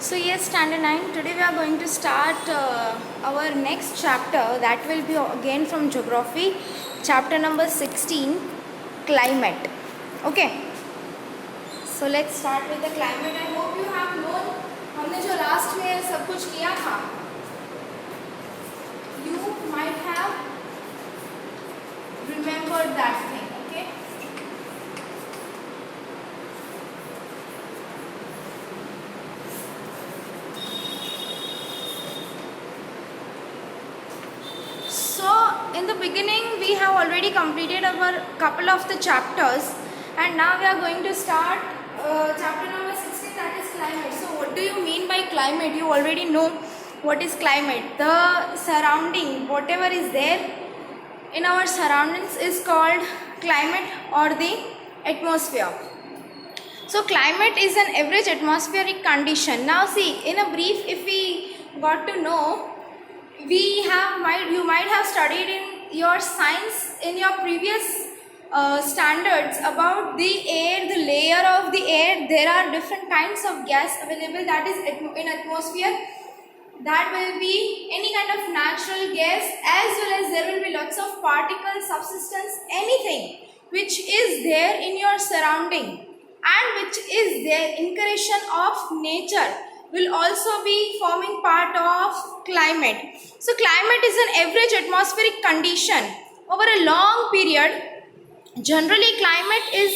So yes, standard 9. Today we are going to start our next chapter, that will be again from geography, chapter number 16, climate. Okay. So let's start with the climate. I hope you have known हमने जो last में सब कुछ किया था. You might have remembered that thing. Okay. So in the beginning we have already completed our couple of the chapters, and now we are going to start chapter number 16, that is climate. So what do you mean by climate? You already know what is climate. The surrounding, whatever is there in our surroundings is called climate or the atmosphere. So climate is an average atmospheric condition. Now see, in a brief, if we got to know, you might have studied in your science in your previous standards about the air, the layer of the air. There are different kinds of gas available, that is in atmosphere. That will be any kind of natural gas, as well as there will be lots of particles, substance, anything which is there in your surrounding and which is there incursion of nature will also be forming part of climate. So climate is an average atmospheric condition over a long period. Generally climate is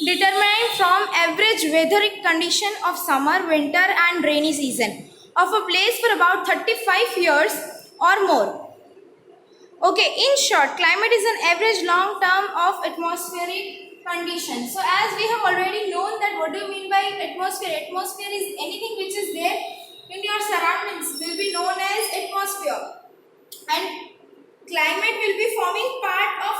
determined from average weather condition of summer, winter and rainy season of a place for about 35 years or more. Okay, in short, climate is an average long term of atmospheric condition. So as we have already known that what do you mean by atmosphere? Atmosphere is anything which is there in your surroundings will be known as atmosphere, and climate will be forming part of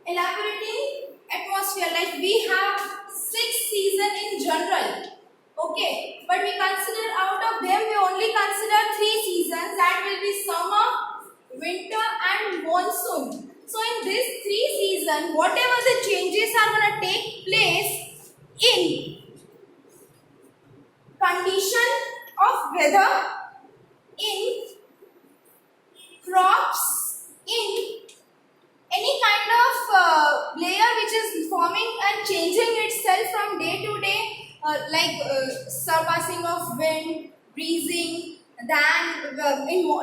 elaborating atmosphere. Like we have 6 seasons in general. Okay, but we consider out of them we only consider 3 seasons, that will be summer, winter and monsoon. So in these 3 seasons, whatever the changes are going to take place in condition of weather, in crops, in any kind of layer which is forming and changing itself from day to day, surpassing of wind, breezing, then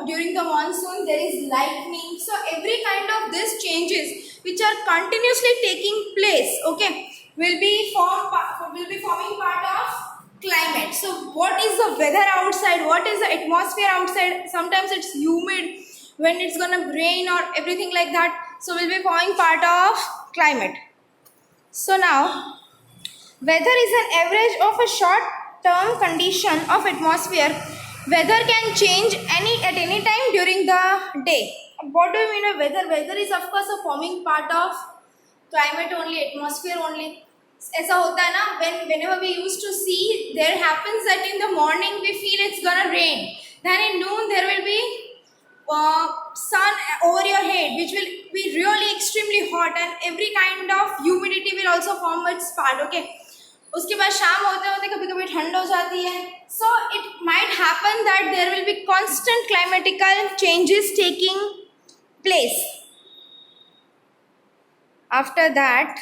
during the monsoon there is lightning. So every kind of these changes which are continuously taking place, okay, will be forming part of climate. So what is the weather outside? What is the atmosphere outside? Sometimes it's humid when it's gonna rain or everything like that. So will be forming part of climate. So now, weather is an average of a short-term condition of atmosphere. Weather can change at any time during the day. What do you mean by weather? Weather is of course a forming part of climate only, atmosphere only. ऐसा होता है ना, whenever we used to see, there happens that in the morning we feel it's gonna rain. Then in noon there will be sun over your head, which will be really extremely hot, and every kind of humidity will also form its part. Okay, उसके बाद शाम होते होते कभी कभी ठंड हो जाती है. So it might happen that there will be constant climatical changes taking place. After that,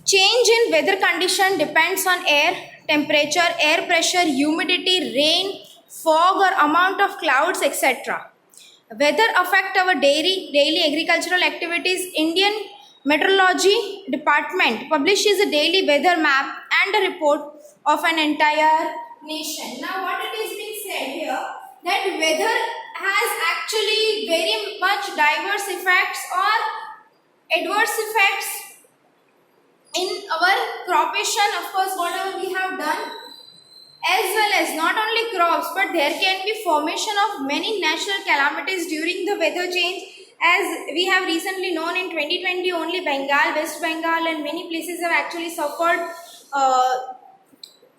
change in weather condition depends on air temperature, air pressure, humidity, rain, fog or amount of clouds, etc. Weather affect our daily agricultural activities. Indian Meteorology Department publishes a daily weather map and a report of an entire nation. Now what it is being said here, that weather has actually very much diverse effects or adverse effects in our cropation, of course, whatever we have done, as well as not only crops, but there can be formation of many natural calamities during the weather change. As we have recently known, in 2020 only Bengal, West Bengal and many places have actually suffered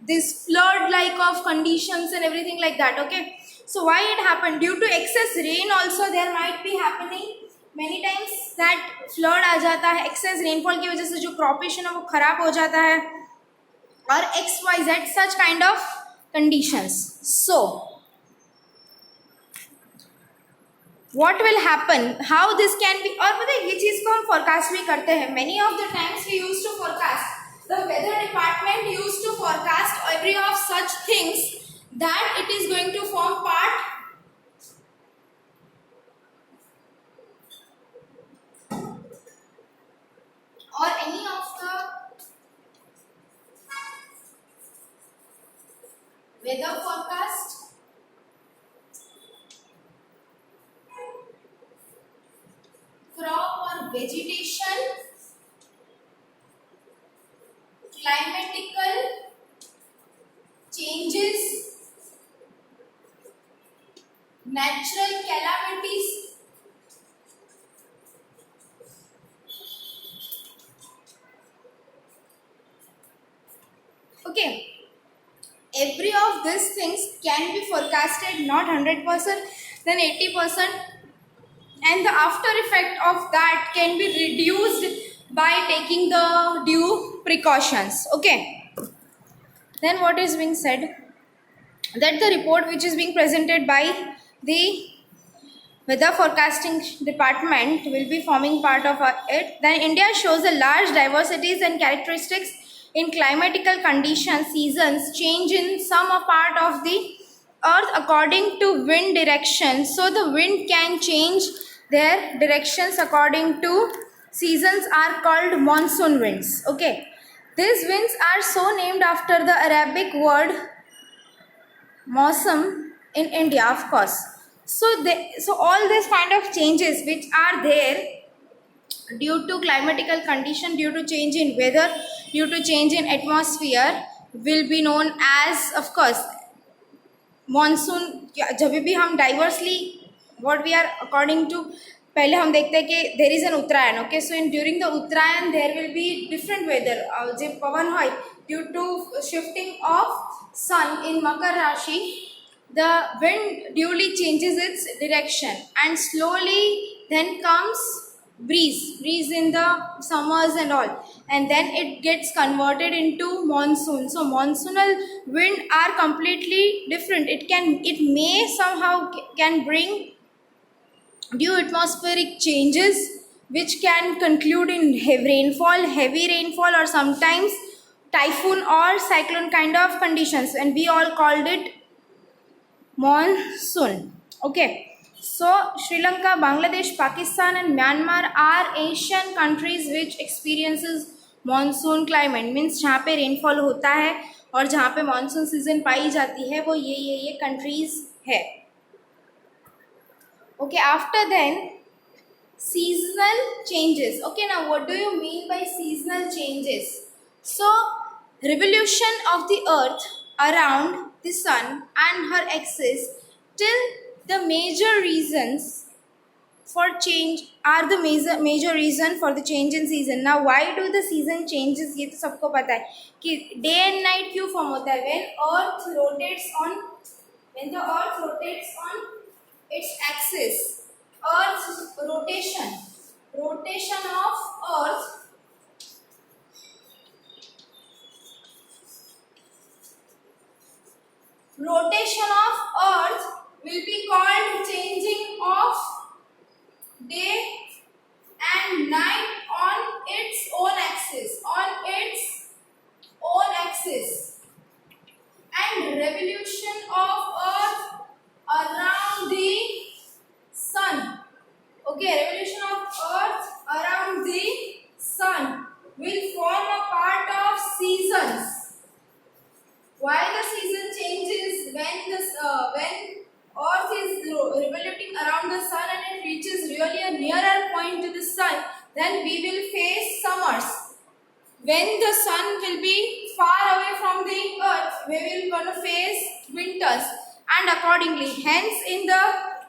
this flood like of conditions and everything like that. Okay, so why it happened? Due to excess rain also there might be happening many times that flood आ जाता है. excess rainfall की वजह से जो cropation है वो खराब हो जाता है. or XYZ, such kind of conditions. So what will happen, how this can be, और पता है ये चीज़ को हम forecast भी करते हैं. Many of the times we used to forecast, the weather department used to forecast every of such things that it is going to form part or any of the weather forecast crop or vegetation, climatical changes, natural calamities, okay, every of these things can be forecasted, not 100%, then 80%, and the after effect of that can be reduced by taking the due precautions. Okay, then what is being said, that the report which is being presented by the weather forecasting department will be forming part of it. Then India shows a large diversities and characteristics in climatical conditions, seasons change in some part of the earth according to wind direction. So the wind can change their directions according to seasons are called monsoon winds. Okay, these winds are so named after the Arabic word Mausam in India, of course. So all these kind of changes which are there due to climatical condition, due to change in weather, due to change in atmosphere, will be known as, of course, monsoon. जब भी हम diversely what we are according to, पहले हम देखते हैं कि there is an Uttarayan. Okay, so in during the Uttarayan there will be different weather. जब पवन होय due to shifting of sun in Makar Rashi, the wind duly changes its direction and slowly then comes breeze in the summers and all, and then it gets converted into monsoon. So monsoonal wind are completely different. It may somehow can bring due atmospheric changes which can conclude in heavy rainfall, or sometimes typhoon or cyclone kind of conditions, and we all called it monsoon. Okay, so Sri Lanka, Bangladesh, Pakistan and Myanmar are Asian countries which experiences monsoon climate, means जहाँ पे rainfall होता है और जहाँ पे monsoon season पाई जाती है वो ये countries है. Okay, after then seasonal changes. Okay, now what do you mean by seasonal changes? So revolution of the earth around the sun and her axis, till the major reasons for change are the major reason for the change in season. Now why do the season changes, ये तो सबको पता है कि day and night क्यों form होता है. When the earth rotates on its axis, earth's rotation of earth will be called changing of day and night on its own axis, and revolution of earth around the sun. Okay, revolution of earth around the sun will form a part of seasons. Why the season changes? When earth is revoluting around the sun and it reaches really a nearer point to the sun, then we will face summers. When the sun will be far away from the earth, we will gonna face winters, and accordingly, hence in the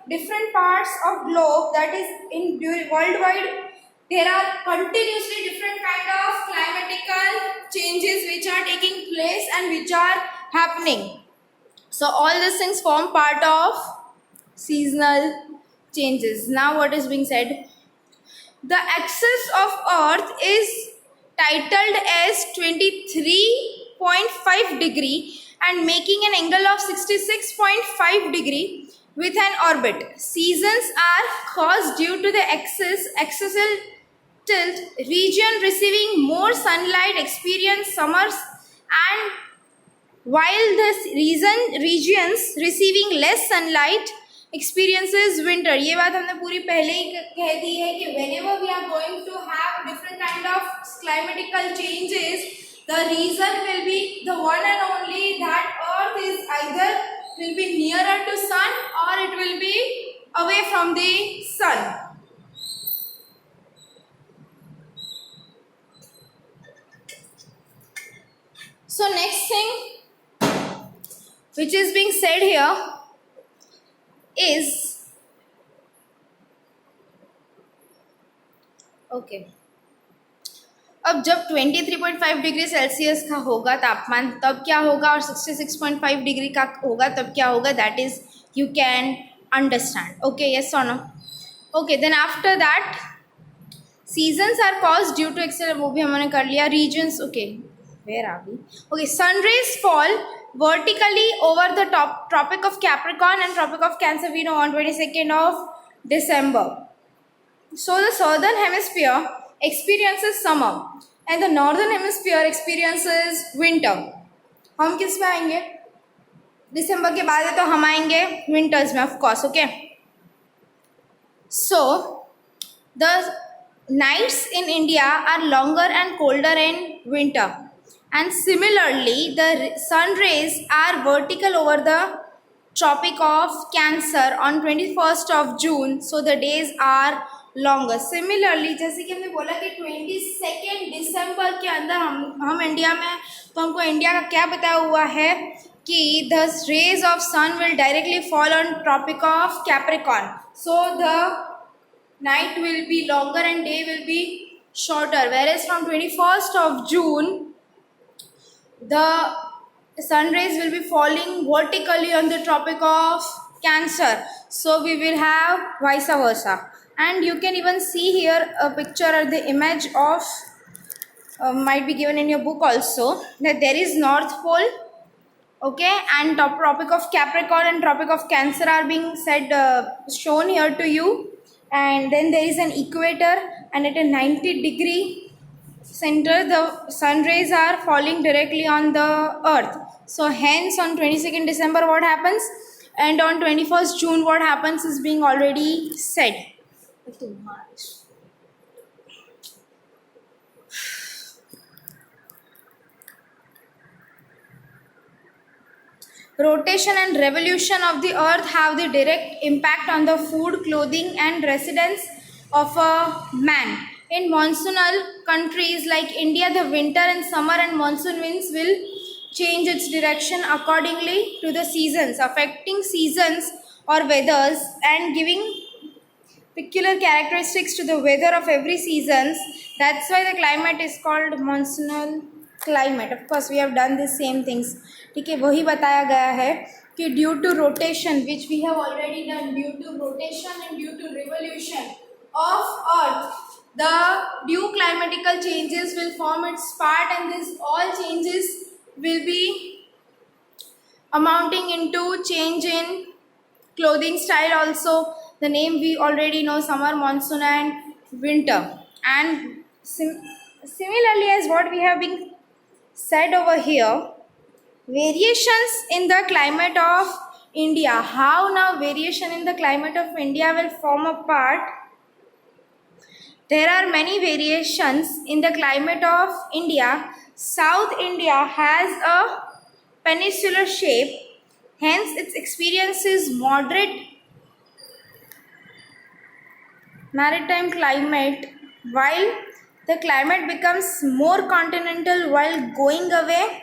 different parts of globe, that is in worldwide, there are continuously different kind of climatical changes which are taking place and which are happening. So all these things form part of seasonal changes. Now what is being said? The axis of earth is titled as 23 0.5 degree and making an angle of 66.5 degree with an orbit. Seasons are caused due to the excessive tilt. Region receiving more sunlight experience summers, and while the regions receiving less sunlight experiences winter. ये बात हमने पूरी पहले ही कह दी है कि whenever we are going to have different kind of climatical changes, the reason will be the one and only that Earth is either will be nearer to sun or it will be away from the sun. So next thing which is being said here is okay. अब जब 23.5 degree Celsius का होगा तापमान तब क्या होगा और 66.5 degree का होगा तब क्या होगा, that is you can understand. Okay, yes और no? Okay, then after that seasons are cause due to axial, वो भी हमने कर लिया. Reasons, okay, where are we? Okay, sun rays fall vertically over the Tropic of Capricorn and Tropic of Cancer, we know, on 22nd of December. So the southern hemisphere experiences summer and the northern hemisphere experiences winter. हम किस में आएंगे? दिसंबर के बाद है तो हम आएंगे विंटर्स में, of course. Okay, so the nights in India are longer and colder in winter. And similarly, the sun rays are vertical over the Tropic of Cancer on 21st of June, so the days are longer. Similarly, जैसे कि हमने बोला कि 22nd दिसंबर के अंदर हम India में, तो हमको इंडिया का क्या बताया हुआ है कि the rays of sun will directly fall on Tropic of Capricorn, so the night will be longer and day will be shorter. Whereas from 21st of June the sun rays will be falling vertically on the Tropic of Cancer, so we will have vice versa. And you can even see here a picture or the image of might be given in your book also, that there is North Pole, okay, and Tropic of Capricorn and Tropic of Cancer are being said shown here to you. And then there is an equator, and at a 90-degree center the sun rays are falling directly on the earth. So hence on 22nd December what happens, and on 21st June what happens is being already said. Rotation and revolution of the earth have the direct impact on the food, clothing and residence of a man. In monsoonal countries like India, the winter and summer and monsoon winds will change its direction accordingly to the seasons, affecting seasons or weathers and giving peculiar characteristics to the weather of every seasons. That's why the climate is called monsoonal climate. Of course, we have done the same things. ठीक है, वही बताया गया है कि due to rotation, which we have already done, due to rotation and due to revolution of earth, the due climatical changes will form its part, and this all changes will be amounting into change in clothing style also. The name we already know, summer, monsoon and winter. And similarly as what we have been said over here, variations in the climate of India. How now variation in the climate of India will form a part? There are many variations in the climate of India. South India has a peninsular shape, hence its experience is moderate maritime climate, while the climate becomes more continental while going away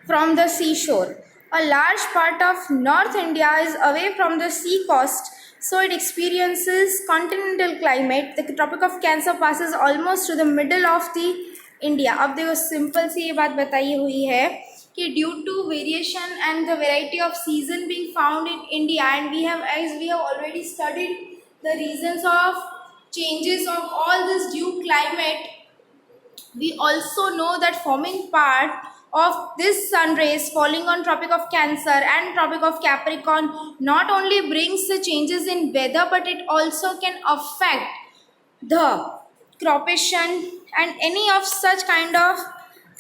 from the seashore. A large part of North India is away from the sea coast, so it experiences continental climate. The Tropic of Cancer passes almost to the middle of the India. अब देखो simple सी ये बात बताई हुई है कि due to variation and the variety of season being found in India, and we have, as we have already studied the reasons of changes of all this due climate We also know that forming part of this sun rays falling on Tropic of Cancer and Tropic of Capricorn not only brings the changes in weather, but it also can affect the cropation and any of such kind of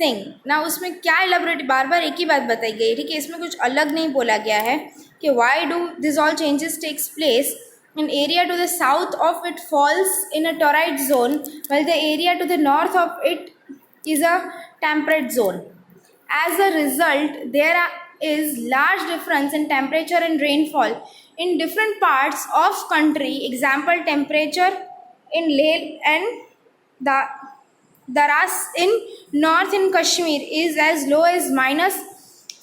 thing ना. उसमें क्या elaborate बार बार एक ही बात बताई गई है, ठीक है, इसमें कुछ अलग नहीं बोला गया है कि why do this all changes takes place. An area to the south of it falls in a torrid zone, while the area to the north of it is a temperate zone. As a result, there is large difference in temperature and rainfall in different parts of country. Example, temperature in Leh and the Daras in north in Kashmir is as low as minus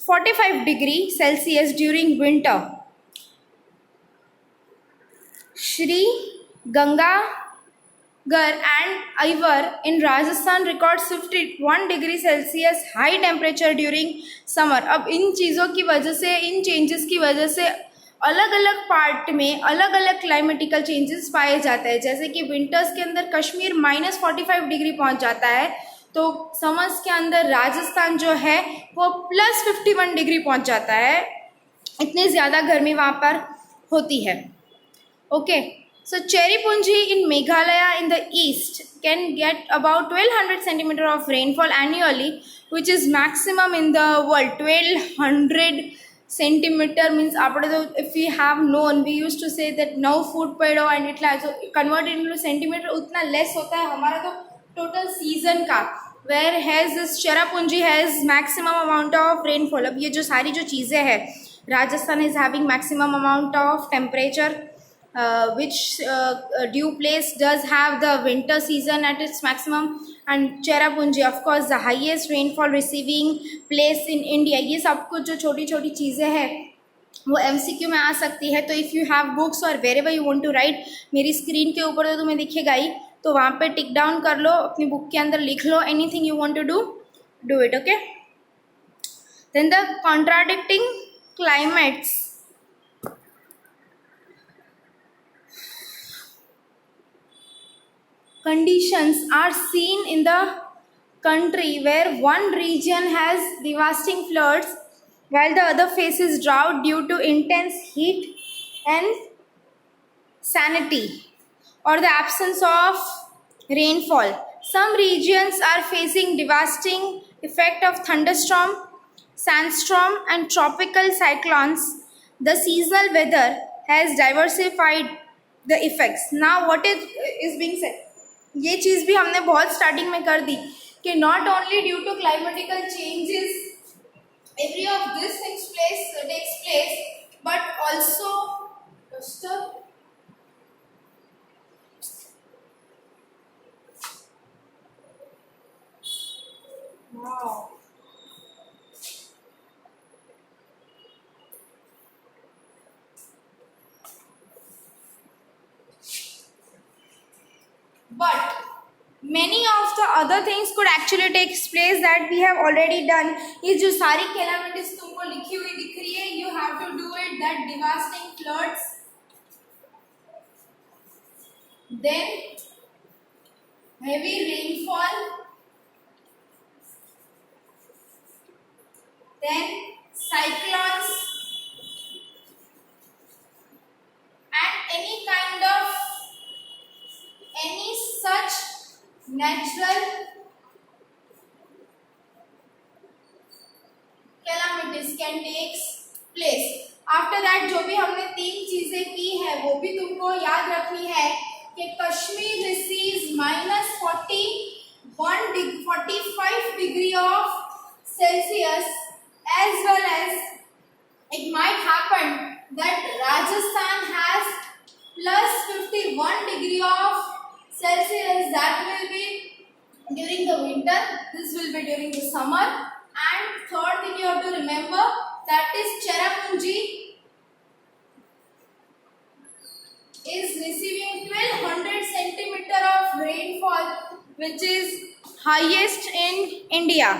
45 degree Celsius during winter. Shri Gangagar and Ivar in Rajasthan records 51 degree Celsius high temperature during summer. अब इन चीज़ों की वजह से, इन changes की वजह से अलग अलग पार्ट में अलग अलग क्लाइमेटिकल चेंजेस पाए जाते हैं. जैसे कि विंटर्स के अंदर कश्मीर -45 डिग्री पहुंच जाता है, तो समर्स के अंदर राजस्थान जो है वो +51 डिग्री पहुंच जाता है. इतनी ज़्यादा गर्मी वहाँ पर होती है. Okay, so Cherrapunji in Meghalaya in the east can get about 1200 centimeter of rainfall annually, which is maximum in the world. 1200 centimeter means આપણે તો if we have known, we used to say that no food पेड़ो and इतना so converted into centimeter उतना less होता है हमारा तो total season का. Where has this Cherrapunji has maximum amount of rainfall. अब ये जो सारी जो चीज़ें हैं, Rajasthan is having maximum amount of temperature. Which due place does have the winter season at its maximum, and Cherrapunji of course the highest rainfall receiving place in India. ये सब कुछ जो छोटी छोटी चीज़ें हैं वो MCQ में आ सकती है. तो इफ़ यू हैव बुक्स और wherever you want to write, मेरी स्क्रीन के ऊपर तो तुम्हें दिखेगा ही, तो वहाँ पे टिक डाउन कर लो, अपनी बुक के अंदर लिख लो anything you want to do it. Okay, then the contradicting climates. Conditions are seen in the country where one region has devastating floods while the other faces drought due to intense heat and salinity or the absence of rainfall. Some regions are facing devastating effect of thunderstorm, sandstorm and tropical cyclones. The seasonal weather has diversified the effects. Now what is being said, ये चीज़ भी हमने बहुत starting में कर दी कि not only due to climatical changes every of this things takes place, but also but many of the other things could actually take place that we have already done. ये जो सारी calamities तुमको लिखी हुई दिख रही है, you have to do it. That devastating floods, then heavy rainfall, then cyclones and any such natural calamities can take place. After that जो भी हमने 3 चीजें की है वो भी तुमको याद रखनी है कि Kashmir receives -45 degree of Celsius, as well as it might happen that Rajasthan has +51 degree of Celsius. That will be during the winter, this will be during the summer. And third thing you have to remember, that is Cherrapunji is receiving 1200 centimeter of rainfall, which is highest in India.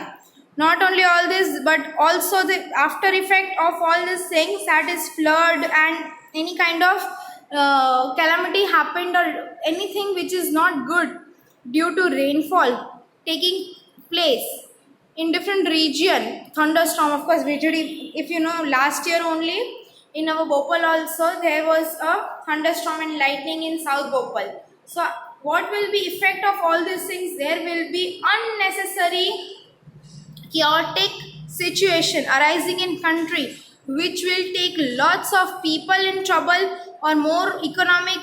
Not only all this, but also the after effect of all these things, that is flood and any kind of calamity happened or anything which is not good due to rainfall, taking place in different region. Thunderstorm, of course, VGD, if you know, last year only in our Bhopal also there was a thunderstorm and lightning in South Bhopal. So what will be effect of all these things? There will be unnecessary chaotic situation arising in country, which will take lots of people in trouble, or more economic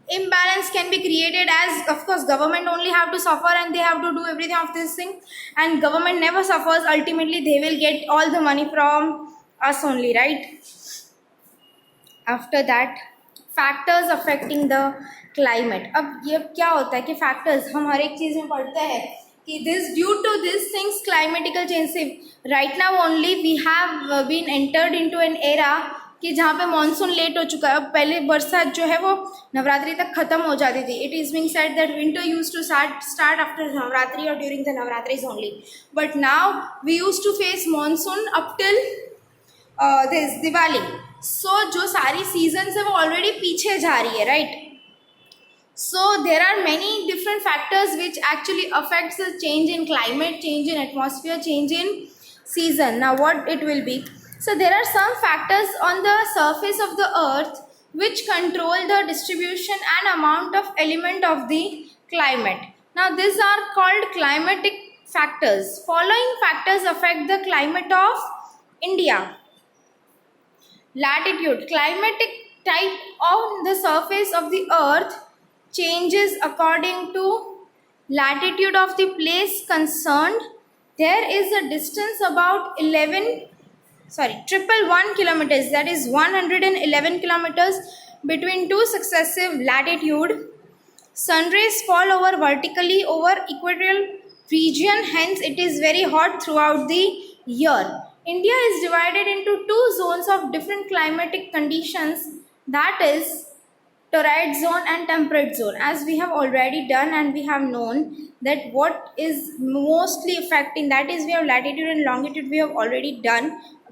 imbalance can be created, as of course government only have to suffer and they have to do everything of this thing, and government never suffers. Ultimately they will get all the money from us only, right? After that, factors affecting the climate. अब ये क्या होता है कि factors हम हर एक चीज़ में पढ़ते हैं कि this due to this things climatical change. Right now only we have been entered into an era कि जहाँ पे मानसून लेट हो चुका है. अब पहले बरसात जो है वो नवरात्रि तक खत्म हो जाती थी. It is being said that winter use to start after Navratri और during the Navratris only, but now we use to face monsoon up till this Diwali. So जो सारी सीजन्स है वो ऑलरेडी पीछे जा रही है, right? So there are many different factors which actually affects the change in climate, change in atmosphere, change in season. Now what it will be? So there are some factors on the surface of the earth which control the distribution and amount of element of the climate. Now these are called climatic factors. Following factors affect the climate of India. Latitude. Climatic type on the surface of the earth changes according to latitude of the place concerned. There is a distance about 111 kilometers, that is 111 kilometers between two successive latitude. Sun rays fall over vertically over equatorial region, hence it is very hot throughout the year. India is divided into two zones of different climatic conditions, that is torrid zone and temperate zone. As we have already done and we have known that what is mostly affecting, that is we have latitude and longitude we have already done,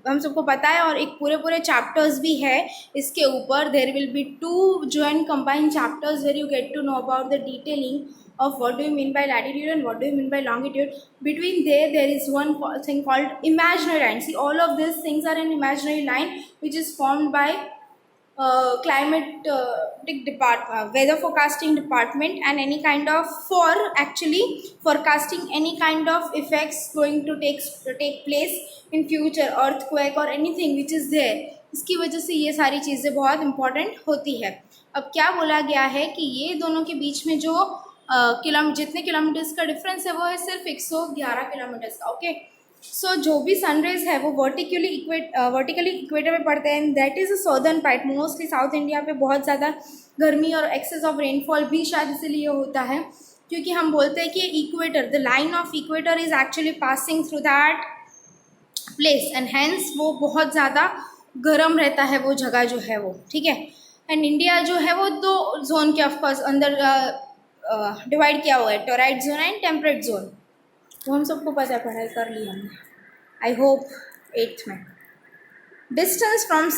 हम सबको पता है. और एक पूरे chapters भी है इसके ऊपर. There will be 2 joint combined chapters where you get to know about the detailing of what do you mean by latitude and what do you mean by longitude. Between there is one thing called imaginary line. See, all of these things are an imaginary line which is formed by climatic department, weather forecasting department, and any kind of forecasting any kind of effects going to take place in future, earthquake or anything which is there. इसकी वजह से ये सारी चीज़ें बहुत important होती है. अब क्या बोला गया है कि ये दोनों के बीच में जो जितने किलोमीटर्स का डिफरेंस है वो है सिर्फ 111 किलोमीटर्स का. ओके, सो जो भी सनराइज है वो वर्टिकली इक्वेटर में पड़ते हैं. That is a southern part. Mostly south India पे बहुत ज़्यादा गर्मी और एक्सेस ऑफ रेनफॉल भी शायद इसीलिए होता है क्योंकि हम बोलते हैं कि equator, the line of equator is actually passing through that place and hence वो बहुत ज़्यादा गर्म रहता है वो जगह जो है वो, ठीक है. एंड इंडिया जो है वो 2 जोन के ऑफकोर्स अंदर डिवाइड किया हुआ है, toroid zone and temperate zone. वो हम सबको पता है, पढ़ाई कर ली हमने, आई होप 8th में. Distance from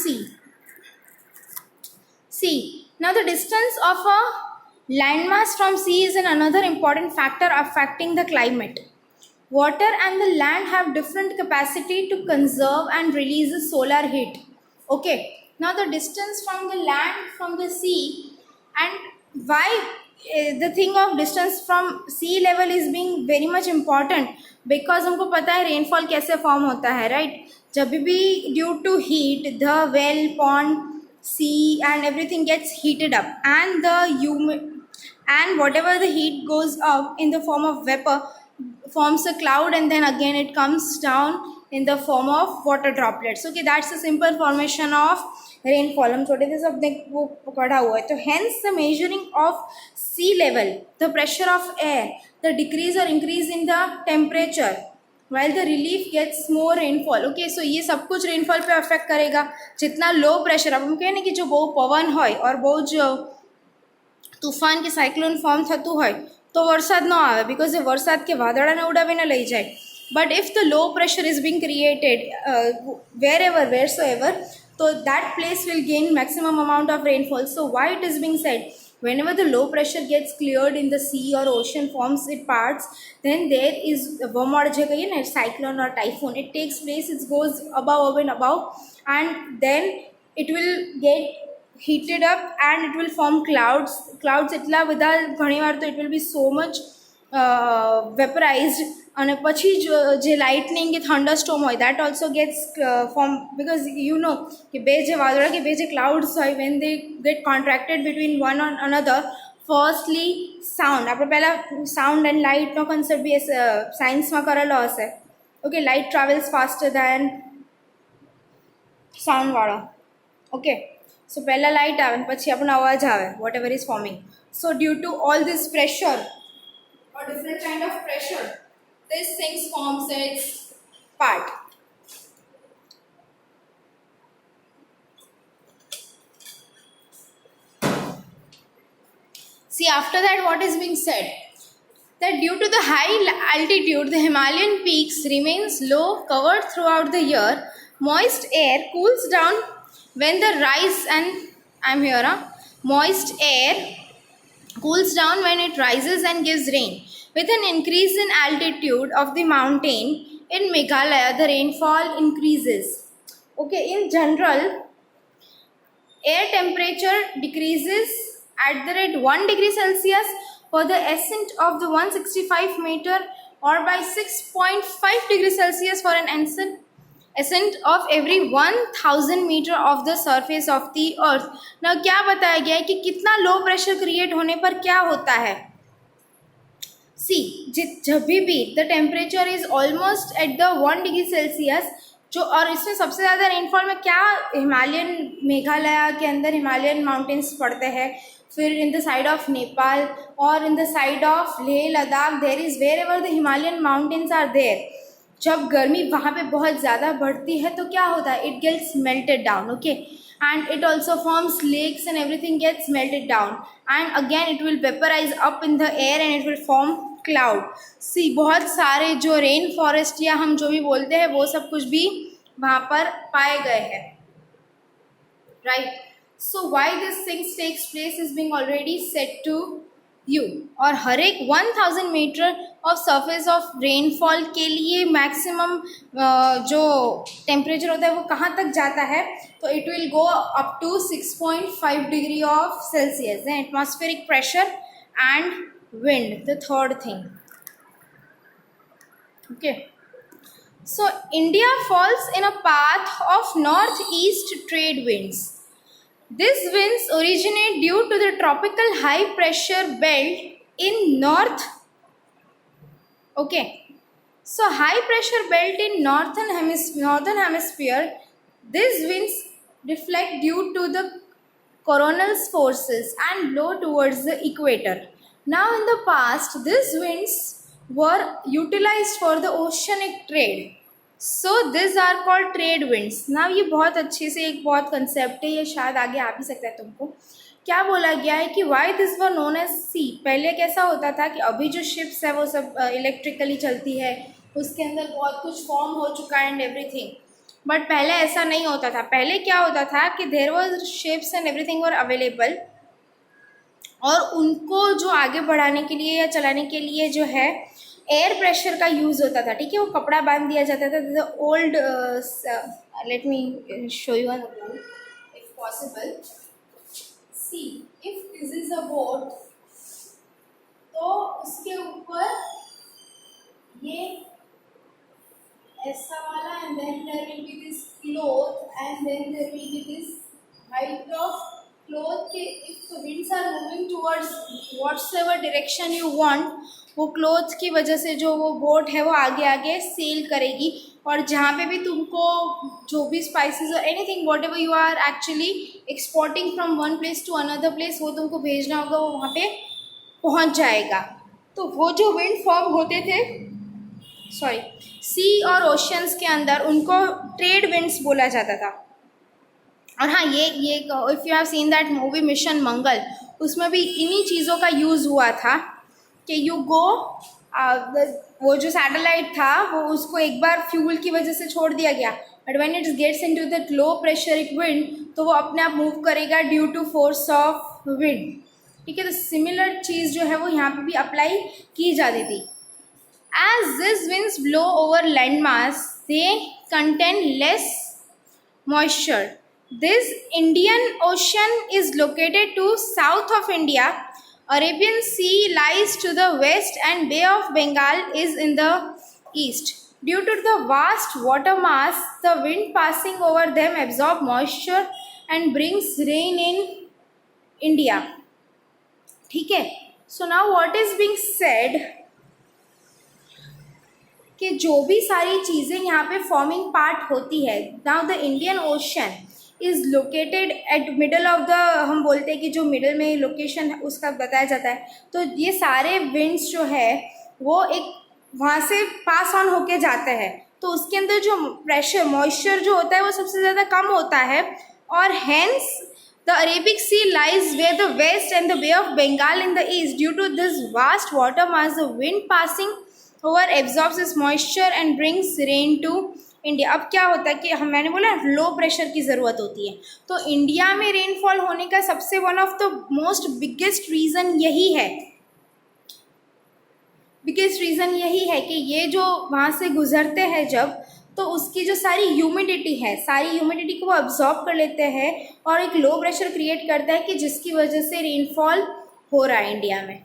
sea. Now the distance of a landmass from sea is another important factor affecting the climate. Water and the land have different capacity to conserve and release solar heat. Okay, now the distance from the land from the sea, and why the thing of distance from sea level is being very much important, because हमको पता है rainfall कैसे form होता है, right? जब भी due to heat the well, pond, sea and everything gets heated up, and whatever the heat goes up in the form of vapor forms a cloud, and then again it comes down in the form of water droplets. Okay, that's the simple formation of rainfall. हम छोटे से सब वो पढ़ा हुआ है. तो hence the measuring of sea level, the pressure of air, the decrease or increase in the temperature, while the relief gets more rainfall. Okay, so ये सब कुछ रेनफॉल पे अफेक्ट करेगा. जितना लो प्रेशर, अब हम कहें कि जो बहु पवन હોય और बहु जो तूफान के साइक्लोन फॉर्म થતું હોય તો વરસાદ ન આવે, બીકોઝ એ વરસાદ કે વાદળાને ઉડાવીને લઈ જાય. But if the low pressure is Bing created wheresoever, so that place will gain maximum amount of rainfall. So why it is being said, whenever the low pressure gets cleared in the sea or ocean, forms its parts, then there is worm और जो कहिए ना cyclone or typhoon, it takes place, it goes above and above, and then it will get heated up and it will form clouds એટલા બધા ઘણી વાર તો it will be so much vaporized, અને પછી જે લાઇટનિંગ કે થંડરસ્ટોમ હોય that also gets formed, because you know કે બે જે વાદળા કે બે જે clouds હોય, when they get contracted between one and another, firstly sound, આપણે પહેલાં sound and light no concept બી સાયન્સમાં કરેલો હશે. Okay, light travels faster than sound વાળો. ઓકે, so પહેલાં light આવે ને પછી આપણને અવાજ આવે, whatever is forming. So due to all this pressure or different kind of pressure, this thing forms its part. See, after that what is being said, that due to the high altitude, the Himalayan peaks remains low, covered throughout the year. Moist air cools down when the rise, and I'm here, moist air cools down when it rises and gives rain. With an increase in altitude of the mountain in Meghalaya, the rainfall increases. Okay, in general, air temperature decreases at the rate 1 degree Celsius for the ascent of the 165 meter, or by 6.5 degree Celsius for an ascent of every 1000 meter of the surface of the earth. Now क्या बताया गया है कि कितना low pressure create होने पर क्या होता है. सी, जब भी the temperature is almost at the 1 degree Celsius, जो, और इसमें सबसे ज़्यादा रेनफॉल में क्या हिमालयन, मेघालय के अंदर हिमालयन माउंटेन्स पड़ते हैं, फिर in the side of Nepal और in the side of Leh Ladakh, there is wherever the Himalayan mountains are there. जब गर्मी वहाँ पे बहुत ज़्यादा बढ़ती है तो क्या होता है, it gets melted down. Okay, and it also forms lakes and everything gets melted down, and again it will vaporise up in the air and it will form cloud. See, बहुत सारे जो रेन फॉरेस्ट या हम जो भी बोलते हैं वो सब कुछ भी वहाँ पर पाए गए हैं. Right, so why this things takes place is being already set to you. और हर एक 1000 metre of surface of rainfall के लिए मैक्सिमम जो टेम्परेचर होता है वो कहाँ तक जाता है, तो it will go up to 6.5 degree of Celsius. Atmospheric pressure and wind, the third thing. Okay, so India falls in a path of northeast trade winds. These winds originate due to the tropical high pressure belt in north. Okay, so high pressure belt in northern hemisphere, these winds reflect due to the coronal forces and blow towards the equator. Now in the past, these winds were utilized for the oceanic trade. So these are called trade winds. Now ये बहुत अच्छे से एक बहुत concept है, ये शायद आगे आ भी सकता है तुमको. क्या बोला गया है कि why this were known as sea. पहले कैसा होता था कि अभी जो शिप्स है वो सब इलेक्ट्रिकली चलती है, उसके अंदर बहुत कुछ फॉर्म हो चुका है एंड एवरीथिंग, बट पहले ऐसा नहीं होता था. पहले क्या होता था कि there was ships and everything were available, और उनको जो आगे बढ़ाने के लिए या चलाने के लिए जो है एयर प्रेशर का यूज़ होता था. ठीक है, वो कपड़ा बांध दिया जाता था. The old, let me show you if possible. See, if this is a boat, तो उसके ऊपर ये ऐसा वाला, and then there will be this cloth, and then there will be this height of cloth के. If the winds are moving towards whatsoever direction you want, वो cloth की वजह से जो वो बोट है वो आगे आगे सेल करेगी, और जहाँ पे भी तुमको जो भी स्पाइसेस और anything whatever you are actually exporting from one place to another place, वो तुमको भेजना होगा, वो वहाँ पे पहुँच जाएगा. तो वो जो विंड फॉर्म होते थे, सॉरी, सी और ओशंस के अंदर, उनको ट्रेड विंड्स बोला जाता था. और हाँ, ये if you have seen that movie Mission Mangal, उसमें भी इन्हीं चीज़ों का यूज़ हुआ था कि यू गो, वो जो सैटेलाइट था वो उसको एक बार फ्यूल की वजह से छोड़ दिया गया, but when it gets into that low pressuric wind, तो वो अपने आप मूव करेगा due to force of wind. ठीक है, तो सिमिलर चीज़ जो है वो यहाँ पे भी अप्लाई की जाती थी. As these winds blow over landmass, they contain less moisture. This Indian Ocean is located to south of India. Arabian Sea lies to the west and Bay of Bengal is in the east. Due to the vast water mass, the wind passing over them absorb moisture and brings rain in India. ठीक है. So now what is being said कि जो भी सारी चीज़ें यहाँ पे forming part होती है, now the Indian ocean is located at middle of the, हम बोलते हैं कि जो मिडल में लोकेशन है उसका बताया जाता है. तो ये सारे विंड्स जो है वो एक वहाँ से पास ऑन होके जाते हैं, तो उसके अंदर जो प्रेशर मॉइस्चर जो होता है वो सबसे ज़्यादा कम होता है, और hence the Arabic sea lies where the west and the Bay of Bengal in the east. Due to this vast water mass the wind passing over absorbs this moisture and brings rain to India. अब क्या होता है कि मैंने बोला low pressure की ज़रूरत होती है, तो इंडिया में रेनफॉल होने का सबसे one of the most biggest reason यही है. बिगेस्ट रीज़न यही है कि ये जो वहाँ से गुजरते हैं जब, तो उसकी जो सारी ह्यूमिडिटी है, सारी ह्यूमिडिटी को वो अब्जॉर्ब कर लेते हैं और एक लो प्रेशर क्रिएट करता है कि जिसकी वजह से रेनफॉल हो रहा है इंडिया में.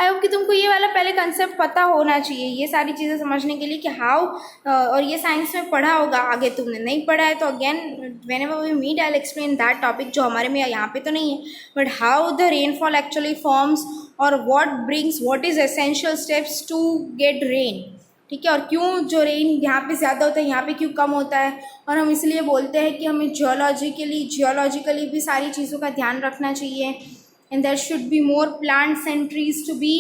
आई होप कि तुमको ये वाला पहले कंसेप्ट पता होना चाहिए, ये सारी चीज़ें समझने के लिए कि हाउ, और ये साइंस में पढ़ा होगा. आगे तुमने नहीं पढ़ा है तो again whenever we meet I will explain that topic, जो हमारे में यहाँ पे तो नहीं है, but how the rainfall actually forms और what is essential steps to get rain. ठीक है, और क्यों जो रेन यहाँ पे ज़्यादा होता है यहाँ पे क्यों कम होता है, और हम इसलिए बोलते हैं कि हमें जियोलॉजिकली भी सारी चीज़ों का ध्यान रखना चाहिए. And there should be more plants and trees to be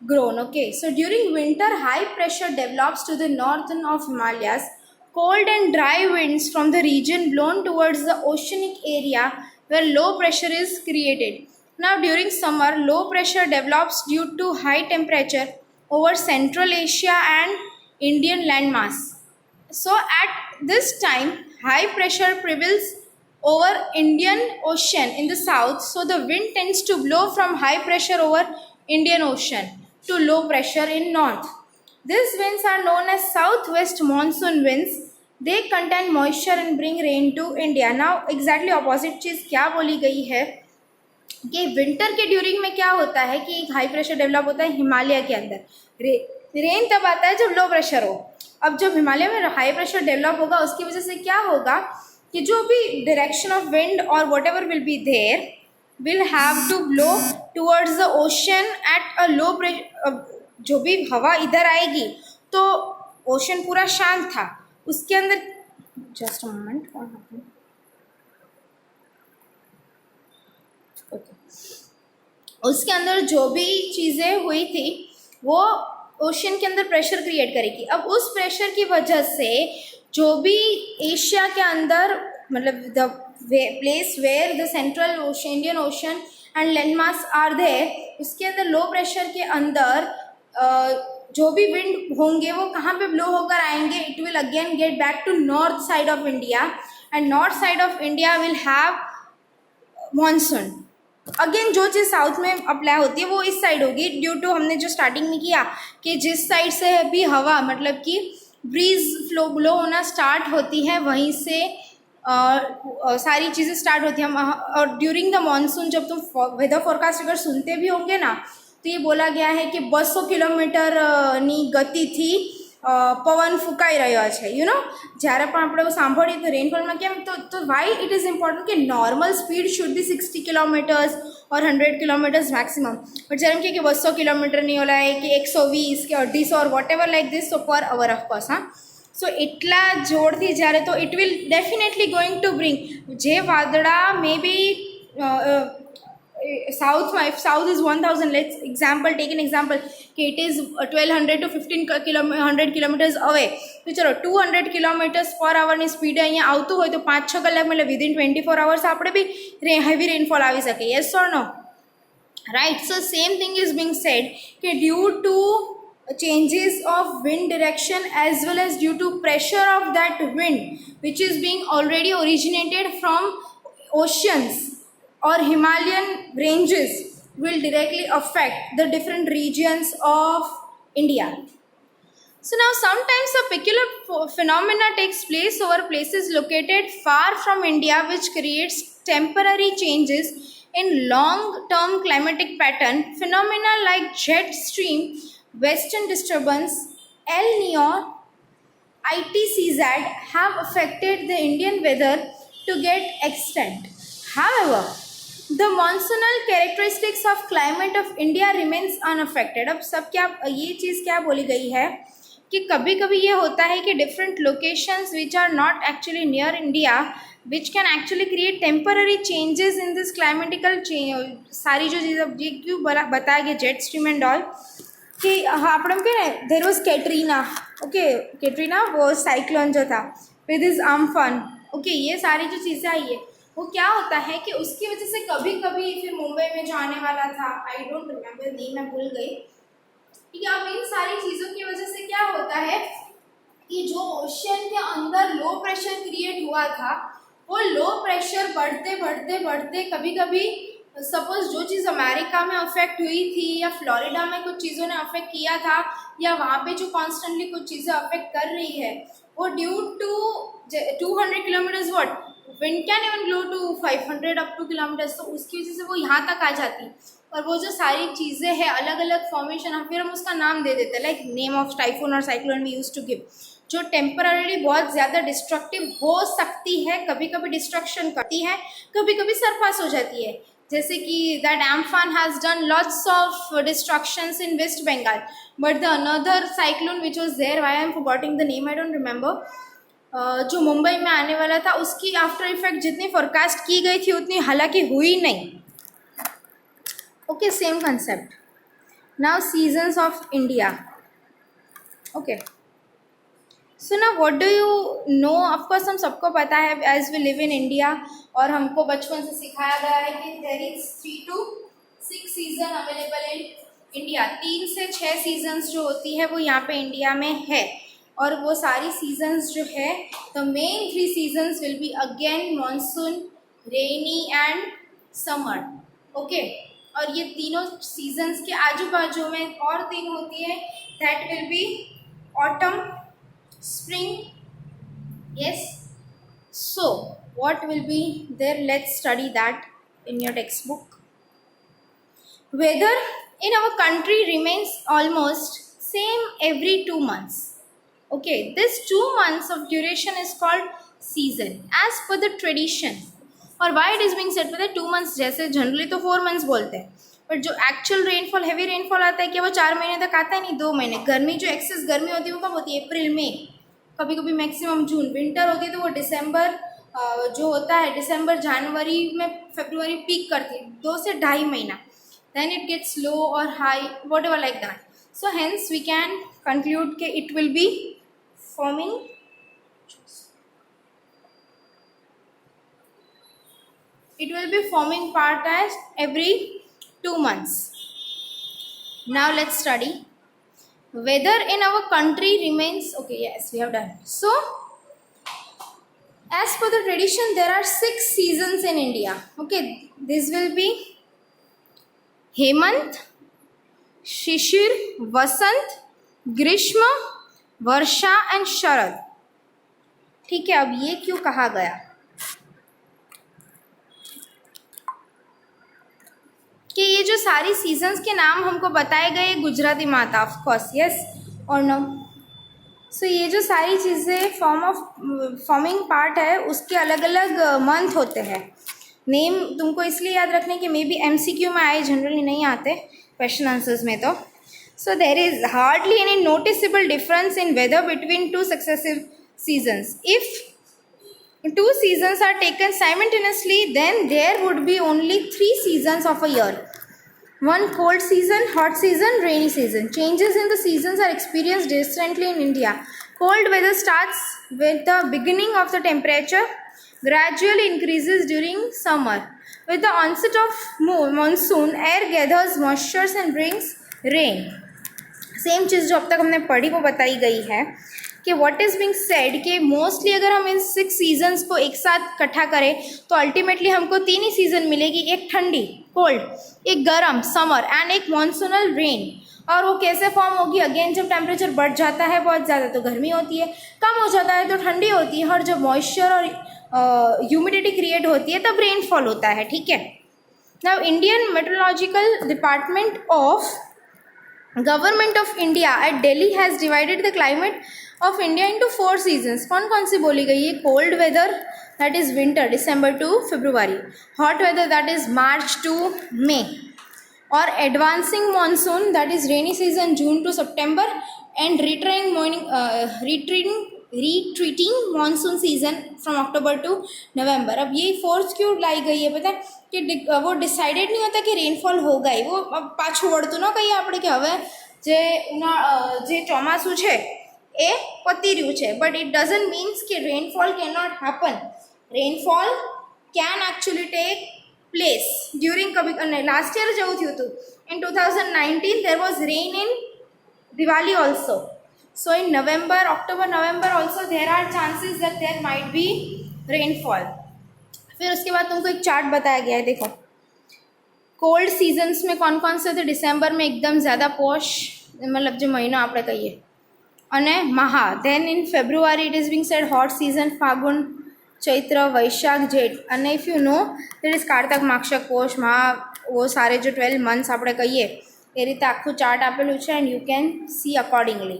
grown. Okay, so during winter, high pressure develops to the northern of Himalayas. Cold and dry winds from the region blown towards the oceanic area where low pressure is created. Now during summer, low pressure develops due to high temperature over Central Asia and Indian landmass. So at this time, high pressure prevails over Indian Ocean in the south, so the wind tends to blow from high pressure over Indian Ocean to low pressure in north. These winds are known as southwest monsoon winds. They contain moisture and bring rain to India. Now exactly opposite चीज़ क्या बोली गई है कि winter के during में क्या होता है कि एक हाई प्रेशर डेवलप होता है हिमालय के अंदर. रेन तब आता है जब लो प्रेशर हो. अब जब हिमालय में हाई प्रेशर डेवलप होगा उसकी वजह से क्या होगा कि जो भी डायरेक्शन ऑफ विंड और whatever will be there will have to blow towards the ocean at a low pressure. जो भी हवा इधर आएगी तो ओशन पूरा शांत था, उसके अंदर जस्ट अ मोमेंट उसके अंदर जो भी चीज़ें हुई थी वो ओशन के अंदर प्रेशर क्रिएट करेगी. अब उस प्रेशर की वजह से जो भी एशिया के अंदर, मतलब the place where the central ocean Indian ocean and landmass are there, उसके अंदर लो प्रेशर के अंदर जो भी विंड होंगे वो कहाँ पे ब्लो होकर आएंगे, it will again get back to north side of India and north side of India will have monsoon. Again जो चीज़ साउथ में अप्लाई होती है वो इस साइड होगी, ड्यू टू हमने जो स्टार्टिंग में किया कि जिस साइड से भी हवा मतलब कि ब्रीज ब्लो होना स्टार्ट होती है वहीं से सारी चीज़ें स्टार्ट होती हैं. और ड्यूरिंग द मानसून जब तुम वेदर फोरकास्ट अगर सुनते भी होंगे ना, तो ये बोला गया है कि 200 કિલોમીટરની ગતિથી પવન ફૂંકાઈ રહ્યો છે. યુ નો જ્યારે પણ આપણે સાંભળીએ તો રેનફોલમાં કેમ તો વાય ઇટ ઇઝ ઇમ્પોર્ટન્ટ કે normal speed should be 60 kilometres और 100 કિલોમીટર્સ मैक्सिमम. बट जब हम कि 200 કિલોમીટર नहीं होला है कि 120 કે 250 और वॉट एवर लाइक दिस, तो पर आवर ऑफकोर्स. हाँ, सो એટલા જોરથી જ્યારે તો it will definitely going to bring જે વાદળા મે બી साउथ में, if south is 1000, let's example take an example कि it is 1200 to 1500 કિલોમીટર્સ અવે, તો ચલો 200 કિલોમીટર્સ પર આવરની સ્પીડે અહીંયા આવતું હોય તો 5-6 કલાક એટલે વિધિન 24 hours આપણે બી હેવી રેનફોલ આવી શકે. Yes or no? Right. So same thing is being said કે due to changes of wind direction as well as due to pressure of that wind which is being already originated from oceans, or Himalayan ranges will directly affect the different regions of India. So now sometimes a peculiar phenomena takes place over places located far from India, which creates temporary changes in long-term climatic pattern. Phenomena like jet stream, western disturbance, El Nino, ITCZ have affected the Indian weather to get extent. However, the monsoonal characteristics of climate of India remains unaffected. अब सब क्या ये चीज़ क्या बोली गई है कि कभी कभी ये होता है कि different locations which are not actually near India which can actually create temporary changes in this climatical सारी जो चीज़ ये क्यों बताया गया जेट स्ट्रीम एंड ऑल कि हाँ આપણે એમ કહે ને there was Katrina okay Katrina वो साइक्लोन जो था विद इज आम्फन ओके ये सारी जो चीज़ें आई है वो क्या होता है कि उसकी वजह से कभी कभी फिर मुंबई में जो आने वाला था आई डोंट रिमेम्बर नहीं मैं भूल गई ठीक है। अब इन सारी चीज़ों की वजह से क्या होता है कि जो ओशन के अंदर लो प्रेशर क्रिएट हुआ था वो लो प्रेशर बढ़ते बढ़ते बढ़ते कभी कभी सपोज जो चीज़ अमेरिका में अफेक्ट हुई थी या फ्लोरिडा में कुछ चीज़ों ने अफेक्ट किया था या वहाँ पे जो कॉन्स्टेंटली कुछ चीज़ें अफेक्ट कर रही है वो due to 200 kilometres what wind can even glow to 500 up to kilometres तो उसकी वजह से वो यहाँ तक आ जाती और वो जो सारी चीज़ें हैं अलग अलग फॉर्मेशन हम फिर हम उसका नाम दे देते हैं लाइक नेम ऑफ टाइफून और cyclone we use to give जो टेम्पररीली बहुत ज़्यादा डिस्ट्रक्टिव हो सकती है कभी कभी डिस्ट्रक्शन करती है कभी कभी सरपास हो जाती है जैसे कि that Amphan has done lots of destructions in West Bengal but the another cyclone which was there why I am forgetting the name I don't remember जो मुंबई में आने वाला था उसकी आफ्टर इफेक्ट जितनी फोरकास्ट की गई थी उतनी हालांकि हुई नहीं okay same concept now seasons of India okay so ना what do you know of course हम सबको पता है as we live in India और हमको बचपन से सिखाया गया है कि there is 3 to 6 season available in India 3 से 6 सीजन्स जो होती है वो यहाँ पे इंडिया में है और वो सारी सीजन्स जो है the main 3 seasons will be again monsoon rainy and summer okay और ये तीनों सीजन्स के आजू बाजू में और 3 होती है that will be autumn spring yes so what will be there let's study that in your textbook weather in our country remains almost same every 2 months okay this 2 months of duration is called season as per the tradition और why it is being said for the 2 months जैसे generally तो 4 months बोलते हैं but जो actual rainfall heavy rainfall आता है कि वो 4 महीने तक आता है नहीं 2 महीने गर्मी जो एक्सेस गर्मी होती है वो कब होती है अप्रैल में कभी कभी मैक्सिमम जून विंटर होती है तो वो दिसंबर जो होता है दिसंबर जनवरी में फरवरी पीक करती है 2 से 2.5 महीना देन इट गेट्स लो और high whatever like that so hence we can conclude के it will be forming it will be forming part as every 2 months. Now let's study weather in our country remains okay yes we have done so as per the tradition there are 6 seasons in India okay this will be Hemant Shishir Vasant Grishma Varsha and Sharad ठीक है अब ये क्यों कहा गया कि ये जो सारी सीजन्स के नाम हमको बताए गए गुजराती माता ऑफ कोर्स यस और नो सो ये जो सारी चीज़ें फॉर्मिंग पार्ट है उसके अलग अलग मंथ होते हैं नेम तुमको इसलिए याद रखने कि मे बी MCQ में आए जनरली नहीं आते क्वेश्चन आंसर्स में तो so there is hardly any noticeable difference in weather between 2 successive seasons if 2 seasons are taken simultaneously then there would be only 3 seasons of a year one cold season hot season rainy season changes in the seasons are experienced differently in India cold weather starts with the beginning of the temperature gradually increases during summer with the onset of monsoon air gathers moisture and brings rain same चीज़ जो अब तक हमने पढ़ी वो बताई गई है कि व्हाट इज़ बीइंग सेड कि मोस्टली अगर हम इन 6 सीजन्स को एक साथ इकट्ठा करें तो अल्टीमेटली हमको 3 ही सीज़न मिलेगी, एक ठंडी कोल्ड, एक गर्म समर एंड एक मॉनसूनल रेन। और वो कैसे फॉर्म होगी, अगेन जब टेम्परेचर बढ़ जाता है बहुत ज़्यादा तो गर्मी होती है, कम हो जाता है तो ठंडी होती है, और जब मॉइस्चर और ह्यूमिडिटी क्रिएट होती है तब रेनफॉल होता है, ठीक है। Now Indian meteorological department of government of India at Delhi has divided the climate of India into 4 seasons. कौन कौन सी बोली गई है? Cold weather that is winter December to February, hot weather that is March to May, और advancing monsoon that is rainy season June to September, and retreating monsoon season from October to November. अब ये force क्यों लाई गई है पता है कि वो डिसाइडेड नहीं होता कि रेनफॉल होगा ही, वो अब पाछું વળતું ન કહીએ આપણે કે હવે જે ચોમાસું છે એ પતી રહ્યું છે, બટ ઇટ ડઝન્ટ મીન્સ કે rainfall can not happen. Rainfall can actually take place during कभी लास्ट ईयर જેવું થયું હતું. इन 2019 there was rain in Diwali also. So in November, October, November also there are chances that there might be rainfall. फिर उसके बाद तुमको एक chart बताया गया है, देखो कोल्ड सीजन्स में कौन कौन से थे. दिसंबर में एकदम ज़्यादा पोश, मतलब जो महीना આપણે કહીએ, અને Maha. Then in February it is being said hot season, Phagun, Chaitra, Vaishakh, Jeth. અને if you know that is Kartak, माक्षक, पोष, महा, वो सारे जो 12 मंथ्स આપણે કહીએ એ રીતે આખું ચાર્ટ આપેલું છે, and you can see accordingly.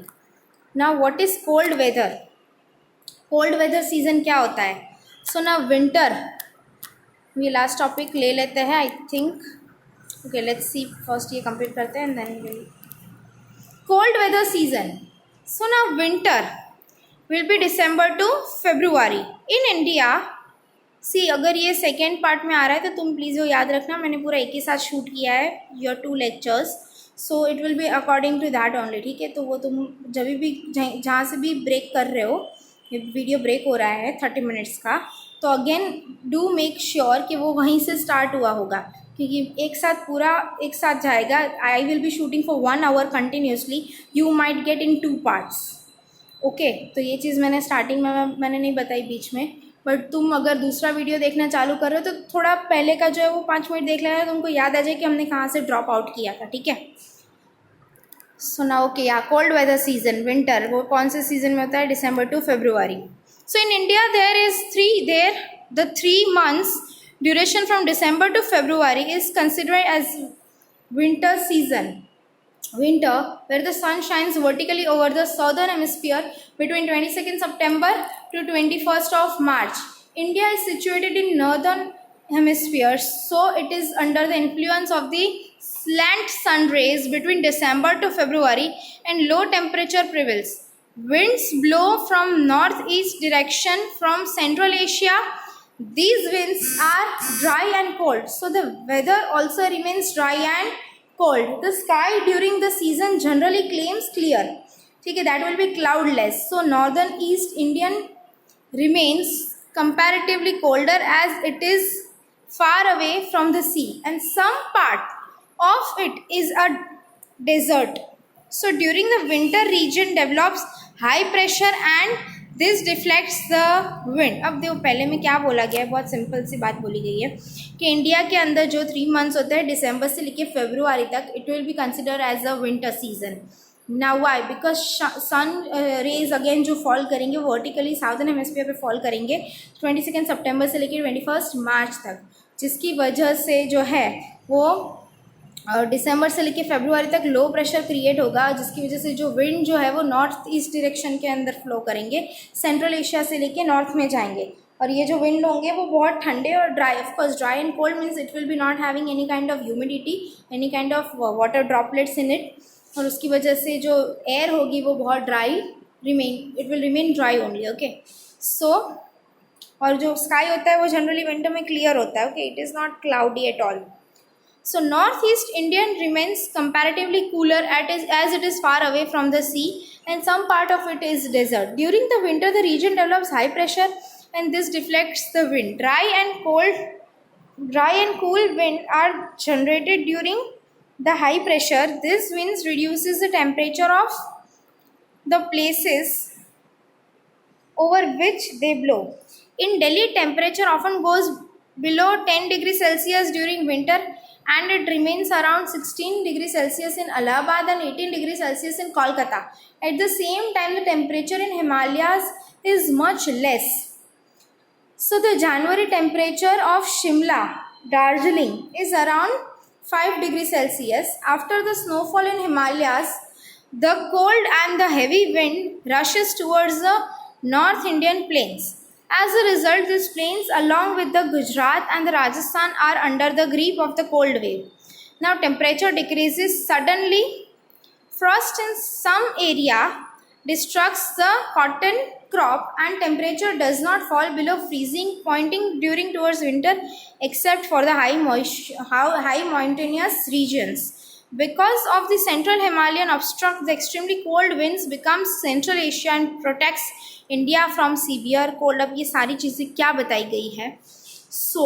Now what is cold weather? Cold weather season क्या होता है? सो ना विंटर, ये लास्ट टॉपिक ले लेते हैं I think. Okay let's see, first ये कंप्लीट करते हैं then will cold weather season. So ना winter will be December to February in India. See अगर ये सेकेंड पार्ट में आ रहा है तो तुम प्लीज़ वो याद रखना, मैंने पूरा एक ही साथ शूट किया है your 2 lectures, so it will be according to that only, ठीक है. तो वो तुम जब भी जहाँ से भी ब्रेक कर रहे हो, ये वीडियो ब्रेक हो रहा है 30 मिनट्स का, तो अगेन डू मेक श्योर कि वो वहीं से स्टार्ट हुआ होगा, क्योंकि एक साथ पूरा एक साथ जाएगा. I will be shooting for 1 hour continuously, you might get in 2 parts. Okay तो ये चीज़ मैंने स्टार्टिंग में मैंने नहीं बताई बीच में, बट तुम अगर दूसरा वीडियो देखना चालू कर रहे हो तो थोड़ा पहले का जो है वो 5 मिनट देख लेना, तुमको याद आ जाए कि हमने कहाँ से ड्रॉप आउट किया था, ठीक है. सो ना ओके या कोल्ड वेदर सीजन विंटर, वो कौन से सीजन में होता है? December to February. So in India the 3 months duration from December to February is considered as winter season. Winter, where the sun shines vertically over the southern hemisphere between 22nd September to 21st of March. India is situated in northern hemisphere, so it is under the influence of the slant sun rays between December to February, and low temperature prevails. Winds blow from northeast direction from Central Asia. These winds are dry and cold, so the weather also remains dry and cold. The sky during the season generally claims clear, ठीक है, that will be cloudless. So northern East Indian remains comparatively colder as it is far away from the sea, and some part of it is a desert. So during the winter region develops high pressure and this deflects the wind. अब देखो पहले में क्या बोला गया है, बहुत simple सी बात बोली गई है कि इंडिया के अंदर जो 3 मंथ्स होते हैं दिसंबर से लेकर फरवरी तक, it will be consider as a winter season. Now why? Because sun rays again जो फॉल करेंगे वर्टिकली साउदर्न हेमिस्फीयर पे फॉल करेंगे 22 सितंबर से लेकर 21 मार्च तक, जिसकी वजह से जो है वो दिसंबर से लेकर फरवरी तक लो प्रेशर क्रिएट होगा, जिसकी वजह से जो विंड जो है वो नॉर्थ ईस्ट डायरेक्शन के अंदर फ्लो करेंगे, सेंट्रल एशिया से लेके नॉर्थ में जाएंगे, और ये जो विंड होंगे वो बहुत ठंडे और dry. Of course dry and cold means it will B not having any kind of humidity, any kind of water droplets in it, और उसकी वजह से जो एयर होगी वो बहुत dry it will remain dry only. Okay so और जो स्काई होता है वो जनरली विंटर में क्लियर होता है. Okay it is not cloudy at all. So northeast Indian remains comparatively cooler as it is far away from the sea, and some part of it is desert. During the winter the region develops high pressure and this deflects the wind. Dry and cool wind are generated during the high pressure. This winds reduces the temperature of the places over which they blow. In Delhi, temperature often goes below 10 degrees Celsius during winter, and it remains around 16 degrees Celsius in Allahabad and 18 degrees Celsius in Kolkata. At the same time, the temperature in Himalayas is much less. So the January temperature of Shimla, Darjeeling is around 5 degrees Celsius. After the snowfall in Himalayas, the cold and the heavy wind rushes towards the North Indian plains. As a result, these plains along with the Gujarat and the Rajasthan are under the grip of the cold wave. Now temperature decreases suddenly. Frost in some area destructs the cotton crop and temperature does not fall below freezing pointing during towards winter except for the high mountainous regions. Because of the central Himalayan obstruct the extremely cold winds becomes Central Asia and protects India from severe cold. अब ये सारी चीज़ें क्या बताई गई है? So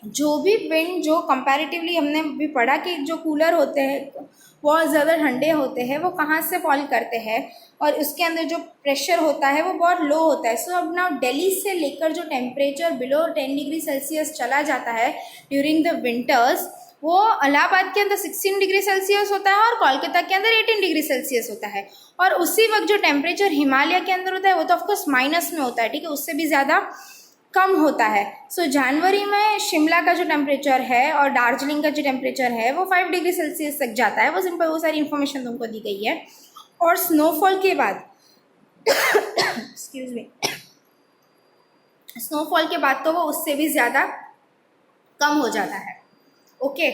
जो भी विंड जो कंपैरेटिवली हमने भी पढ़ा कि जो कूलर होते हैं बहुत ज़्यादा ठंडे होते हैं वो कहाँ से फॉल करते हैं और उसके अंदर जो प्रेशर होता है वो बहुत लो होता है. सो अब ना दिल्ली से लेकर जो टेम्परेचर बिलो 10 डिग्री सेल्सियस चला जाता है ड्यूरिंग द विंटर्स वो इलाहाबाद के अंदर 16 डिग्री सेल्सियस होता है और कोलकाता के अंदर 18 डिग्री सेल्सियस होता है. और उसी वक्त जो टेम्परेचर हिमालय के अंदर होता है वो तो ऑफकोर्स माइनस में होता है, ठीक है, उससे भी ज़्यादा कम होता है. सो जनवरी में शिमला का जो टेम्परेचर है और दार्जिलिंग का जो टेम्परेचर है वो 5 डिग्री सेल्सियस तक जाता है. वो सिंपल वो सारी इन्फॉर्मेशन तुमको दी गई है. और स्नोफॉल के बाद एक्सक्यूज मी, स्नोफॉल के बाद तो वो उससे भी ज़्यादा कम हो जाता है. Okay,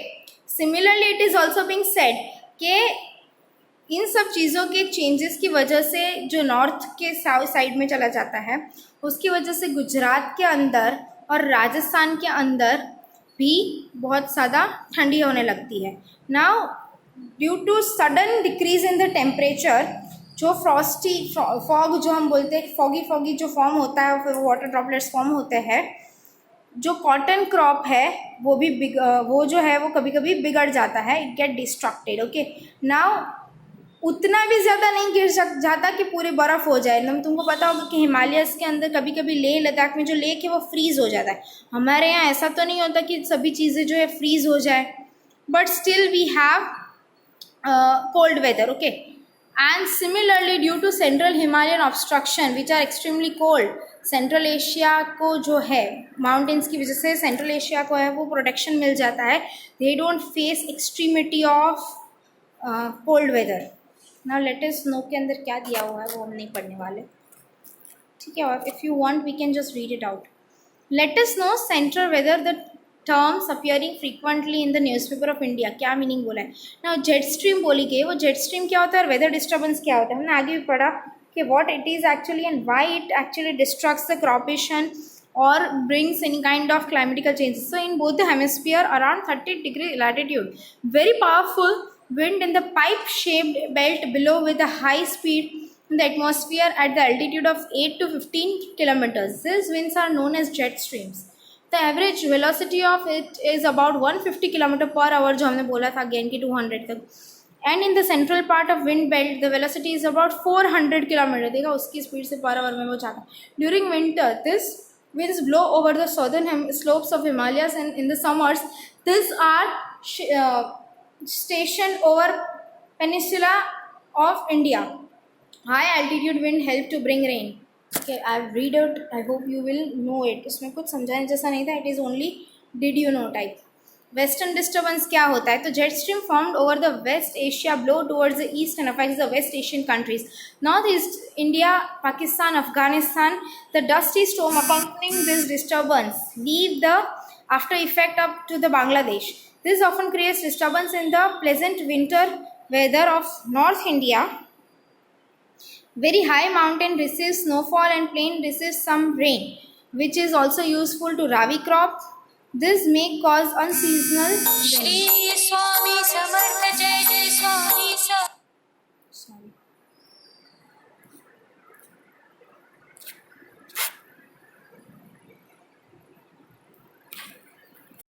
similarly it is also being said कि इन सब चीज़ों के चेंजेस की वजह से जो नॉर्थ के साउथ साइड में चला जाता है उसकी वजह से गुजरात के अंदर और राजस्थान के अंदर भी बहुत ज़्यादा ठंडी होने लगती है. Now due to sudden decrease in the temperature जो फ्रॉस्टी फॉग जो हम बोलते हैं फॉगी जो फॉर्म होता है फिर वाटर ड्रॉपलेट्स फॉर्म होते हैं, जो कॉटन क्रॉप है वो भी वो जो है वो कभी कभी बिगड़ जाता है, it get distracted. Okay, now उतना भी ज़्यादा नहीं गिर जाता कि पूरे बर्फ़ हो जाए. तुमको पता होगा कि हिमालयस के अंदर कभी कभी लेह लद्दाख में जो लेक है वो फ्रीज़ हो जाता है. हमारे यहाँ ऐसा तो नहीं होता कि सभी चीज़ें जो है फ्रीज़ हो जाए, but still we have cold weather. Okay, and similarly due to central Himalayan obstruction which are extremely cold, central Asia को जो है माउंटेन्स की वजह से सेंट्रल एशिया को है वो प्रोटेक्शन मिल जाता है. They don't face extremity of cold weather. Now let us know के अंदर क्या दिया हुआ है वो हम नहीं पढ़ने वाले, ठीक है. और if you want we can just read it out. Let us know central weather the terms appearing frequently in the newspaper of India. क्या मीनिंग बोला है? नाउ जेट स्ट्रीम बोली गई. वो जेट स्ट्रीम क्या होता है और वेदर डिस्टर्बेंस क्या होता है हमने आगे भी पढ़ा कि what it is actually and why it actually destructs the क्रॉपेशन or brings any kind of climatical changes. So in both the hemisphere around 30 degree latitude, very powerful wind in the pipe shaped belt below with a high speed in the atmosphere at the altitude of 8 to 15 kilometers. These winds are known as jet streams. The average velocity of it is about 150 km per hour जो हमने बोला था again कि 200 तक. And in the central part of wind belt the velocity is about 400 km. देखा उसकी speed से per hour में वो जाता है. During winter this winds blow over the southern slopes of Himalayas, and in the summers these are stationed over peninsula of India. High altitude wind help to bring rain. Okay, I've read it, I hope you will know it. इसमें कुछ समझाने जैसा नहीं था, it is only did you know type. Western disturbance क्या होता है? तो jet stream formed over the west Asia blow towards the east and affects the west Asian countries. North east India, Pakistan, Afghanistan. The dusty storm accompanying this disturbance leave the after effect up to the Bangladesh. This often creates disturbance in the pleasant winter weather of North India. Very high mountain receives snowfall and plain receives some rain, which is also useful to rabi crop. This may cause unseasonal. Shri Swami Samartha Jai Jai